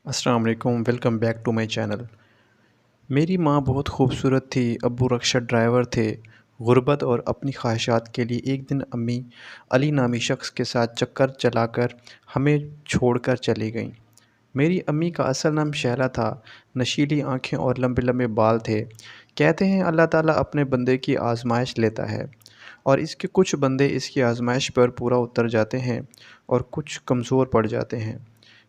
अस्सलाम वालेकुम, welcome back to my channel. मेरी माँ बहुत खूबसूरत थी, अब्बू रक्शा ड्राइवर थे। गुर्बत और अपनी ख्वाहिशात के लिए एक दिन अम्मी अली नामी शख्स के साथ चक्कर चलाकर हमें छोड़कर चली गईं। मेरी अम्मी का असल नाम शहला था, नशीली आँखें और लंबे लंबे बाल थे। कहते हैं अल्लाह ताला अपने बंदे की आजमाइश लेता है और इसके कुछ बंदे इसकी आजमाइश पर पूरा उतर जाते हैं और कुछ कमज़ोर पड़ जाते हैं।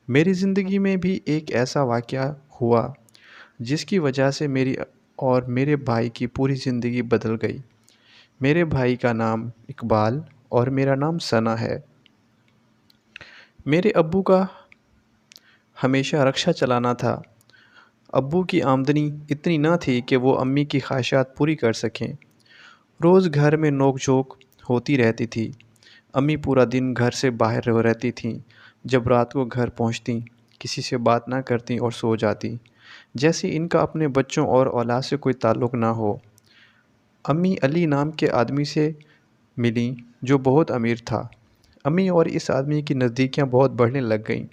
मेरी ज़िंदगी में भी एक ऐसा वाक़या हुआ जिसकी वजह से मेरी और मेरे भाई की पूरी ज़िंदगी बदल गई। मेरे भाई का नाम इकबाल और मेरा नाम सना है। मेरे अब्बू का हमेशा रक्शा चलाना था। अब्बू की आमदनी इतनी न थी कि वो अम्मी की ख्वाहिशात पूरी कर सकें। रोज़ घर में नोक-झोंक होती रहती थी। अम्मी पूरा दिन घर से बाहर रहती थीं। जब रात को घर पहुंचतीं, किसी से बात ना करतीं और सो जातीं, जैसे इनका अपने बच्चों और औलाद से कोई ताल्लुक़ ना हो। अम्मी अली नाम के आदमी से मिलीं जो बहुत अमीर था। अम्मी और इस आदमी की नज़दीकियाँ बहुत बढ़ने लग गईं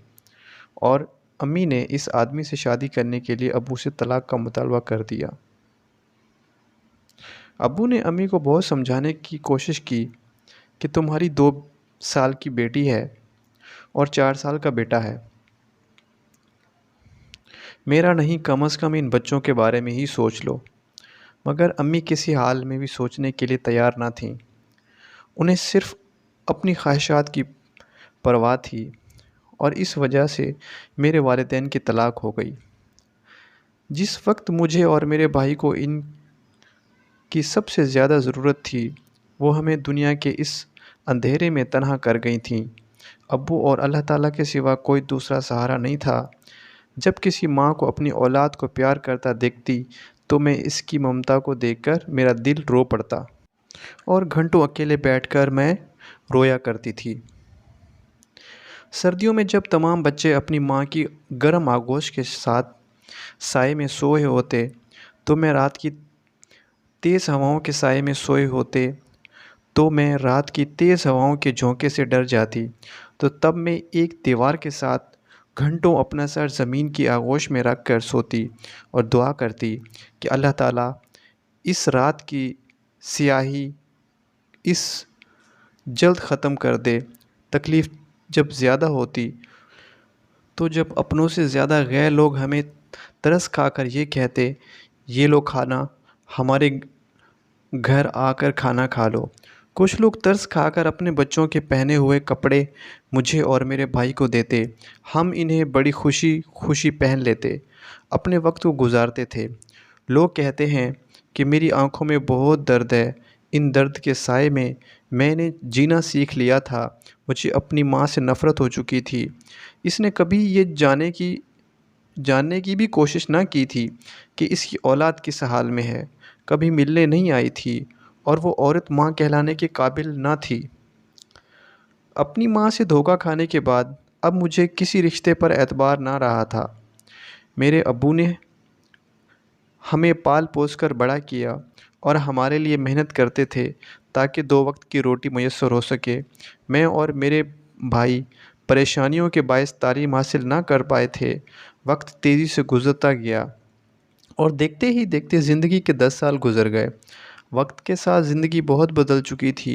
और अम्मी ने इस आदमी से शादी करने के लिए अब्बू से तलाक़ का मुतालबा कर दिया। अब्बू ने अम्मी को बहुत समझाने की कोशिश की कि तुम्हारी 2 साल की बेटी है और 4 साल का बेटा है। मेरा नहीं, कम से कम इन बच्चों के बारे में ही सोच लो। मगर अम्मी किसी हाल में भी सोचने के लिए तैयार ना थीं। उन्हें सिर्फ़ अपनी ख्वाहिशात की परवाह थी और इस वजह से मेरे वालिदैन की तलाक़ हो गई। जिस वक़्त मुझे और मेरे भाई को इनकी सबसे ज़्यादा ज़रूरत थी, वो हमें दुनिया के इस अंधेरे में तन्हा कर गई थीं। अब्बू और अल्लाह ताला के सिवा कोई दूसरा सहारा नहीं था। जब किसी माँ को अपनी औलाद को प्यार करता देखती, तो मैं इसकी ममता को देखकर मेरा दिल रो पड़ता और घंटों अकेले बैठकर मैं रोया करती थी। सर्दियों में जब तमाम बच्चे अपनी माँ की गर्म आगोश के साथ साए में सोए होते, तो मैं रात की तेज़ हवाओं के साए में सोए होते तो मैं रात की तेज़ हवाओं के झोंके से डर जाती। तो तब मैं एक दीवार के साथ घंटों अपना सर ज़मीन की आगोश में रख कर सोती और दुआ करती कि अल्लाह ताला इस रात की स्याही इस जल्द ख़त्म कर दे। तकलीफ़ जब ज़्यादा होती, तो जब अपनों से ज़्यादा गैर लोग हमें तरस खाकर ये कहते, ये लो खाना, हमारे घर आकर खाना खा लो। कुछ लोग तरस खाकर अपने बच्चों के पहने हुए कपड़े मुझे और मेरे भाई को देते। हम इन्हें बड़ी खुशी खुशी पहन लेते, अपने वक्त को गुजारते थे। लोग कहते हैं कि मेरी आंखों में बहुत दर्द है। इन दर्द के साए में मैंने जीना सीख लिया था। मुझे अपनी माँ से नफ़रत हो चुकी थी। इसने कभी ये जानने की भी कोशिश ना की थी कि इसकी औलाद किस हाल में है। कभी मिलने नहीं आई थी और वो औरत माँ कहलाने के काबिल ना थी। अपनी माँ से धोखा खाने के बाद अब मुझे किसी रिश्ते पर एतबार ना रहा था। मेरे अब्बू ने हमें पाल पोस कर बड़ा किया और हमारे लिए मेहनत करते थे ताकि 2 वक्त की रोटी मुयस्सर हो सके। मैं और मेरे भाई परेशानियों के बायस तालीम हासिल ना कर पाए थे। वक्त तेज़ी से गुज़रता गया और देखते ही देखते ज़िंदगी के 10 साल गुज़र गए। वक्त के साथ ज़िंदगी बहुत बदल चुकी थी।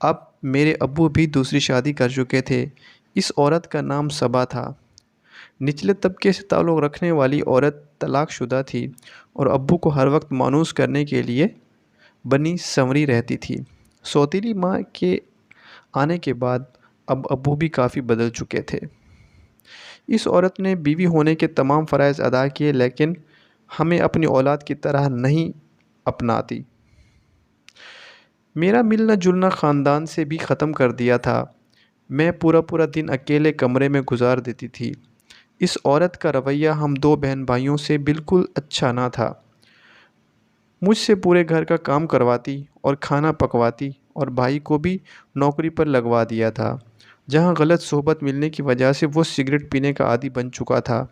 अब मेरे अब्बू भी दूसरी शादी कर चुके थे। इस औरत का नाम सबा था। निचले तबके से ताल्लुक़ रखने वाली औरत तलाक़शुदा थी और अब्बू को हर वक्त मायूस करने के लिए बनी संवरी रहती थी। सौतीली माँ के आने के बाद अब अब्बू भी काफ़ी बदल चुके थे। इस औरत ने बीवी होने के तमाम फ़राइज़ अदा किए, लेकिन हमें अपनी औलाद की तरह नहीं अपनाती। मेरा मिलना जुलना ख़ानदान से भी ख़त्म कर दिया था। मैं पूरा पूरा दिन अकेले कमरे में गुजार देती थी। इस औरत का रवैया हम 2 बहन भाइयों से बिल्कुल अच्छा ना था। मुझसे पूरे घर का काम करवाती और खाना पकवाती और भाई को भी नौकरी पर लगवा दिया था, जहाँ गलत सोहबत मिलने की वजह से वो सिगरेट पीने का आदी बन चुका था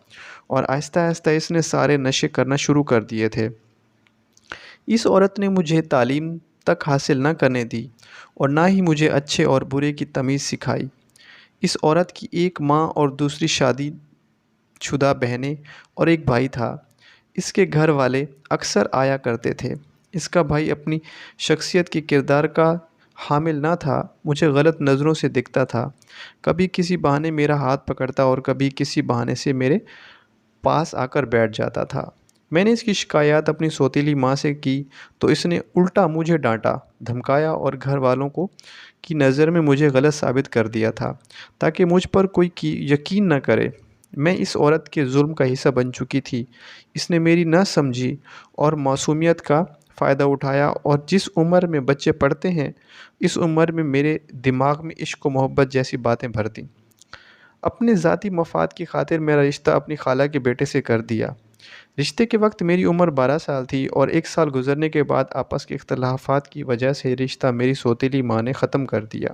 और आहिस्ता आहिस्ता इसने सारे नशे करना शुरू कर दिए थे। इस औरत ने मुझे तालीम तक हासिल न करने दी और ना ही मुझे अच्छे और बुरे की तमीज़ सिखाई। इस औरत की एक माँ और दूसरी शादी شدہ بہنیں اور ایک بھائی تھا۔ اس کے گھر والے اکثر آیا کرتے تھے۔ اس کا بھائی اپنی شخصیت کے کردار کا حامل نہ تھا، مجھے غلط نظروں سے دیکھتا تھا۔ کبھی کسی بہانے میرا ہاتھ پکڑتا اور کبھی کسی بہانے سے میرے پاس آ کر بیٹھ جاتا تھا۔ میں نے اس کی شکایات اپنی سوتیلی ماں سے کی تو اس نے الٹا مجھے ڈانٹا، دھمکایا اور گھر والوں کی نظر میں مجھے غلط ثابت کر دیا تھا تاکہ مجھ پر کوئی یقین نہ کرے۔ میں اس عورت کے ظلم کا حصہ بن چکی تھی۔ اس نے میری نہ سمجھی اور معصومیت کا فائدہ اٹھایا، اور جس عمر میں بچے پڑھتے ہیں اس عمر میں میرے دماغ میں عشق و محبت جیسی باتیں بھر دیں۔ اپنے ذاتی مفاد کی خاطر میرا رشتہ اپنی خالہ کے بیٹے سے کر دیا۔ رشتے کے وقت میری عمر 12 سال تھی اور 1 سال گزرنے کے بعد آپس کے اختلافات کی وجہ سے رشتہ میری سوتیلی ماں نے ختم کر دیا۔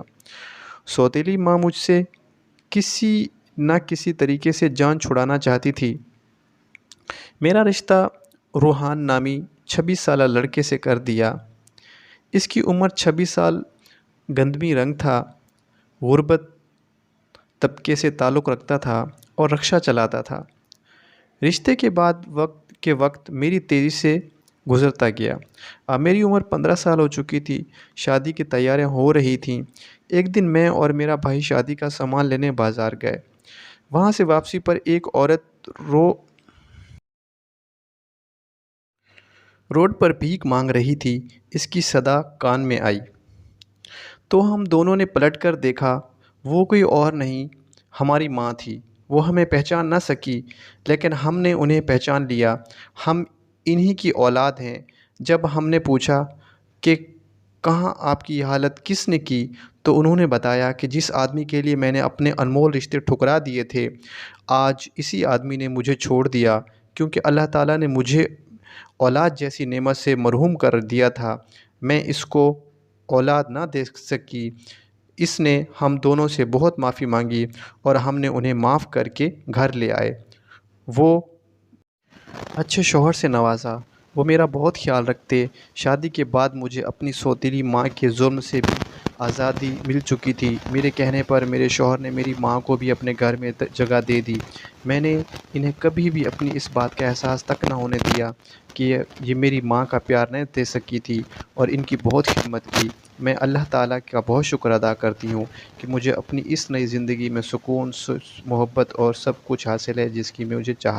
سوتیلی ماں مجھ سے کسی نہ کسی طریقے سے جان چھڑانا چاہتی تھی۔ میرا رشتہ روحان نامی 26 سالہ لڑکے سے کر دیا۔ اس کی عمر 26 سال، گندمی رنگ تھا، غربت طبقے سے تعلق رکھتا تھا اور رکشہ چلاتا تھا۔ رشتے کے بعد وقت میری تیزی سے گزرتا گیا۔ اب میری عمر 15 سال ہو چکی تھی، شادی کی تیاریاں ہو رہی تھیں۔ ایک دن میں اور میرا بھائی شادی کا سامان لینے بازار گئے۔ وہاں سے واپسی پر ایک عورت روڈ پر بھیک مانگ رہی تھی۔ اس کی صدا کان میں آئی تو ہم دونوں نے پلٹ کر دیکھا۔ وہ کوئی اور نہیں، ہماری ماں تھی۔ وہ ہمیں پہچان نہ سکی لیکن ہم نے انہیں پہچان لیا۔ ہم انہی کی اولاد ہیں۔ جب ہم نے پوچھا کہ کہاں آپ کی یہ حالت کس نے کی تو انہوں نے بتایا کہ جس آدمی کے لیے میں نے اپنے انمول رشتے ٹھکرا دیے تھے، آج اسی آدمی نے مجھے چھوڑ دیا۔ کیونکہ اللہ تعالیٰ نے مجھے اولاد جیسی نعمت سے محروم کر دیا تھا، میں اس کو اولاد نہ دے سکی۔ اس نے ہم دونوں سے بہت معافی مانگی اور ہم نے انہیں معاف کر کے گھر لے آئے۔ وہ اچھے شوہر سے نوازا، وہ میرا بہت خیال رکھتے۔ شادی کے بعد مجھے اپنی سوتیلی ماں کے ظلم سے بھی آزادی مل چکی تھی۔ میرے کہنے پر میرے شوہر نے میری ماں کو بھی اپنے گھر میں جگہ دے دی۔ میں نے انہیں کبھی بھی اپنی اس بات کا احساس تک نہ ہونے دیا کہ یہ میری ماں کا پیار نہیں دے سکی تھی اور ان کی بہت خدمت کی۔ میں اللہ تعالیٰ کا بہت شکر ادا کرتی ہوں کہ مجھے اپنی اس نئی زندگی میں سکون، محبت اور سب کچھ حاصل ہے جس کی مجھے چاہت